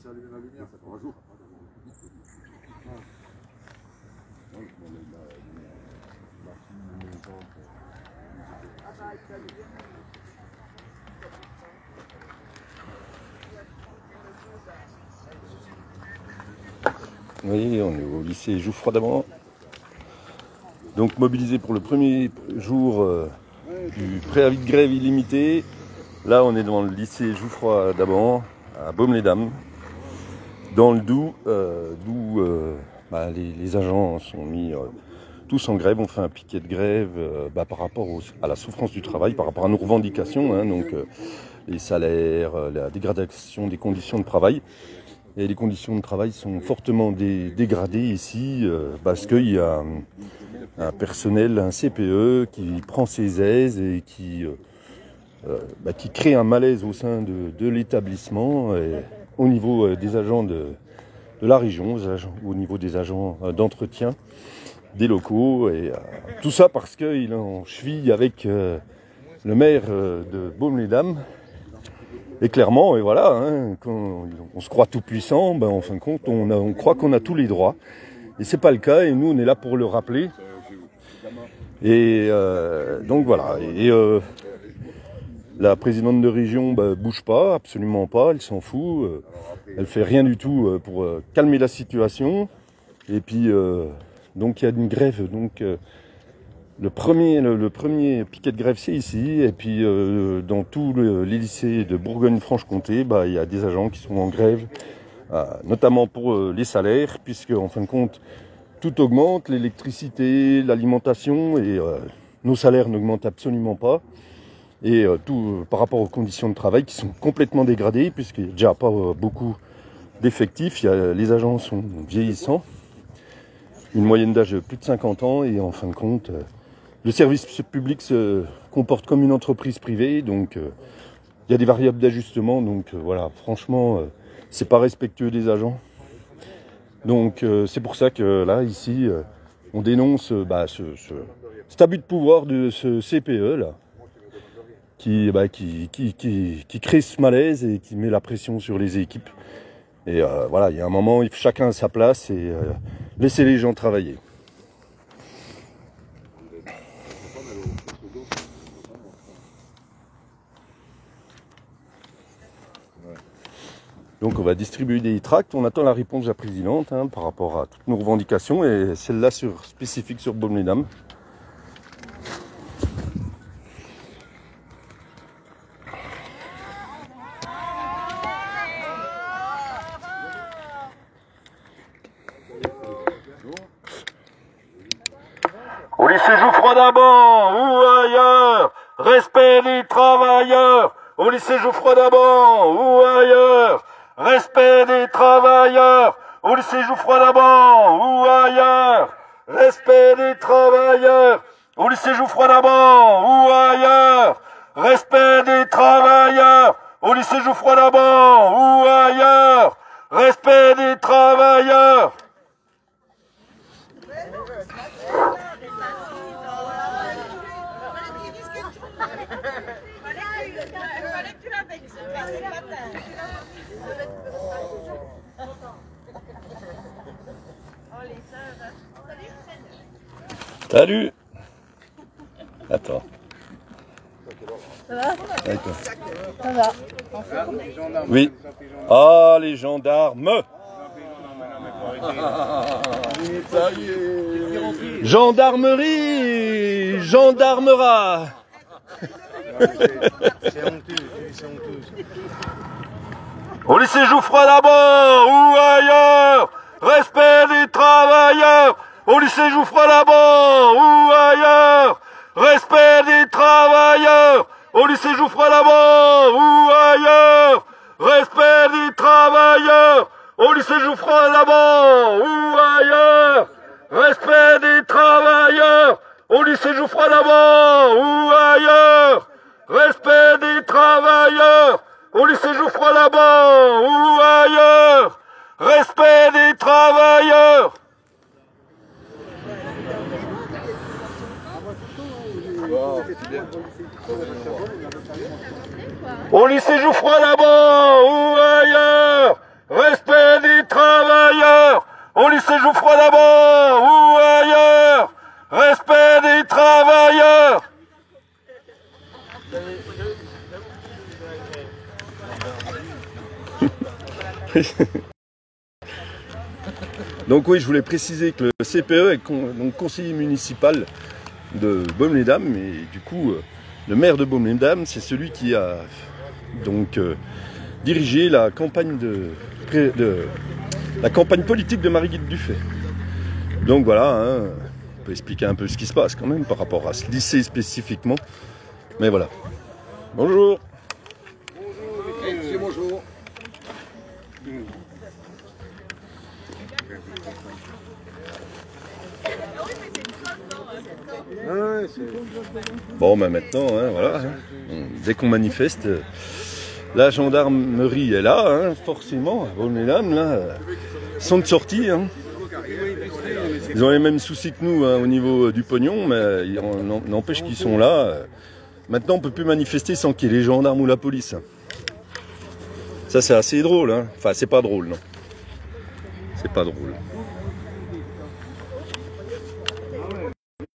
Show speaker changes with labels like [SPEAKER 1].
[SPEAKER 1] C'est allumer la lumière, ça prend un jour.
[SPEAKER 2] Oui, on est au lycée Jouffroy d'Abran. Donc mobilisé pour le premier jour du préavis de grève illimité. Là, on est devant le lycée Jouffroy d'Abran, à Baume-les-Dames, dans le Doubs, d'où les agents sont mis tous en grève. On fait un piquet de grève par rapport à la souffrance du travail, par rapport à nos revendications, donc les salaires, la dégradation des conditions de travail. Et les conditions de travail sont fortement dégradées ici parce qu'il y a un personnel, un CPE qui prend ses aises et qui crée un malaise au sein de l'établissement au niveau des agents de la région, au niveau des agents d'entretien des locaux. Et tout ça parce qu'il est en cheville avec le maire de Baume-les-Dames. Et clairement, et voilà, quand on se croit tout puissant, en fin de compte, on croit qu'on a tous les droits. Et c'est pas le cas, et nous, on est là pour le rappeler. Et donc voilà. Et la présidente de région bouge pas, absolument pas, elle s'en fout. Elle fait rien du tout pour calmer la situation. Et puis, donc il y a une grève, donc... Le premier piquet de grève, c'est ici. Et puis, dans tous les lycées de Bourgogne-Franche-Comté, il y a des agents qui sont en grève, notamment pour les salaires, puisque, en fin de compte, tout augmente, l'électricité, l'alimentation, et nos salaires n'augmentent absolument pas. Et tout par rapport aux conditions de travail qui sont complètement dégradées, puisqu'il n'y a déjà pas beaucoup d'effectifs. Les agents sont vieillissants, une moyenne d'âge de plus de 50 ans, et en fin de compte... le service public se comporte comme une entreprise privée, donc il y a des variables d'ajustement, donc voilà, franchement, c'est pas respectueux des agents. Donc c'est pour ça que là, ici, on dénonce cet abus de pouvoir de ce CPE là, qui crée ce malaise et qui met la pression sur les équipes. Et voilà, il y a un moment, chacun a sa place et laissez les gens travailler. Donc on va distribuer des tracts, on attend la réponse de la présidente par rapport à toutes nos revendications et celle-là spécifique sur Baume-les-Dames. Au lycée Jouffroy d'Abran ou ailleurs, respect des travailleurs. Au lycée Jouffroy d'Abran ou ailleurs, respect des travailleurs. Au lycée Jouffroy d'Abran ou ailleurs, respect des travailleurs. Au lycée Jouffroy d'Abran ou ailleurs, respect des travailleurs. Au lycée Jouffroy d'Abran ou ailleurs, respect des travailleurs. Salut. Attends.
[SPEAKER 3] Ça va? Ça va.
[SPEAKER 2] Oui. Ah, les gendarmes. Gendarmerie. Gendarmerat.
[SPEAKER 1] C'est honteux, c'est honteux.
[SPEAKER 2] Au lycée Jouffroy d'Abran ou ailleurs, respect des travailleurs. Au lycée Jouffroy d'Abran ou ailleurs, respect des travailleurs. Au lycée Jouffroy d'Abran ou ailleurs, respect des travailleurs. Au lycée Jouffroy d'Abran ou ailleurs, respect des travailleurs. Au lycée Jouffroy d'Abran ou ailleurs, respect des travailleurs. Au lycée Jouffroy d'Abran ou ailleurs, respect des travailleurs.
[SPEAKER 1] Wow, c'est bien.
[SPEAKER 2] Au lycée Jouffroy d'abord ou ailleurs, respect des travailleurs. Au lycée Jouffroy d'abord ou ailleurs, respect des travailleurs. Donc oui, je voulais préciser que le CPE est donc conseiller municipal de Baume-les-Dames, et du coup, le maire de Baume-les-Dames, c'est celui qui a donc dirigé la campagne la campagne politique de Marie-Guilde Dufay. Donc voilà, hein, on peut expliquer un peu ce qui se passe quand même par rapport à ce lycée spécifiquement. Mais voilà. Bonjour.
[SPEAKER 1] Bonjour. Bonjour.
[SPEAKER 2] Bon, ben maintenant, hein, voilà. Hein. Dès qu'on manifeste, la gendarmerie est là, hein, forcément. Baume-les-Dames, là, sont de sortie. Hein. Ils ont les mêmes soucis que nous hein, au niveau du pognon, mais n'empêche qu'ils sont là. Maintenant, on peut plus manifester sans qu'il y ait les gendarmes ou la police. Ça, c'est assez drôle. Hein. Enfin, c'est pas drôle, non. C'est pas drôle.